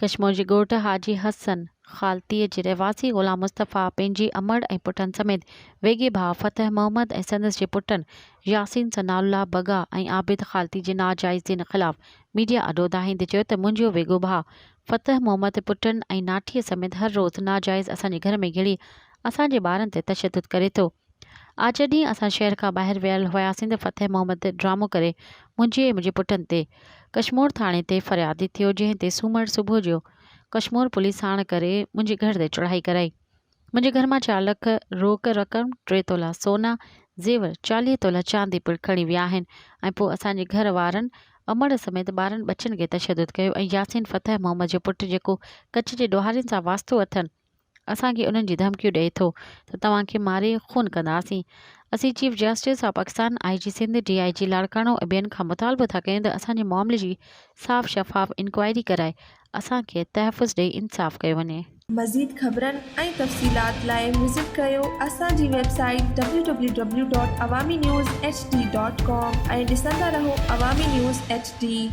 कश्मीर जे ॻोठ हाजी हसन ख़ालतीअ जे रहवासी ग़ुलाम मुस्तफ़ा पंहिंजी अमड़ ऐं पुटनि समेत वेगे भाउ फ़तह मोहम्मद ऐं संदसि जे पुटनि यासीन सनाउल्लाह बगा ऐं आबिद ख़ालती जे नाजाइज़िन ख़िलाफ़ मीडिया अॾो दाहींदे चयो त मुंहिंजो वेगो भाउ फ़तह मोहम्मद पुटनि ऐं नाठीअ समेत हर रोज़ु नाजाइज़ असांजे घर में घिड़ी असांजे ॿारनि ते तशदुद करे थो। आज ॾींहुं असां शहर खां ॿाहिरि वियल हुआसीं त फ़तह मोहम्मद ड्रामो करे मुंहिंजे पुटनि ते कश्मीर थाणे ते फ़रियादी थियो, जंहिं ते सूमरु सुबुह जो कश्मीर पुलिस साण करे मुंहिंजे घर ते चढ़ाई कराई। मुंहिंजे घर मां 4 लख रोक रक़म, 3 तोला सोना, ज़ेवर, 40 तोला चांदी पिणु खणी विया आहिनि ऐं पोइ असांजे घर वारनि अमड़ समेत ॿारनि बचनि खे तशदुद कयो ऐं यासीन फ़तह मोहम्मद जो पुटु जेको कच्छ जे ॾोहारियुनि सां वास्तो अथनि असांखे उन्हनि जी धमकियूं ॾिए थो त तव्हांखे मारे खून कंदासीं। असीं chief justice of Pakistan IG Sindh DIG Larkana ऐं ॿियनि खां मुतालबो था कयूं त असांजे मामले जी साफ़ शफ़ाफ़ इंक्वायरी कराए असांखे तहफ़ुज़ ॾेई इंसाफ़ कयो वञे। मज़ीद ख़बरनि ऐं तफ़सीलात लाइ विज़िट कयो असांजी वेबसाइट www.awamiNewsHD.com ऐं ॾिसंदा रहो अवामी न्यूज़ HD।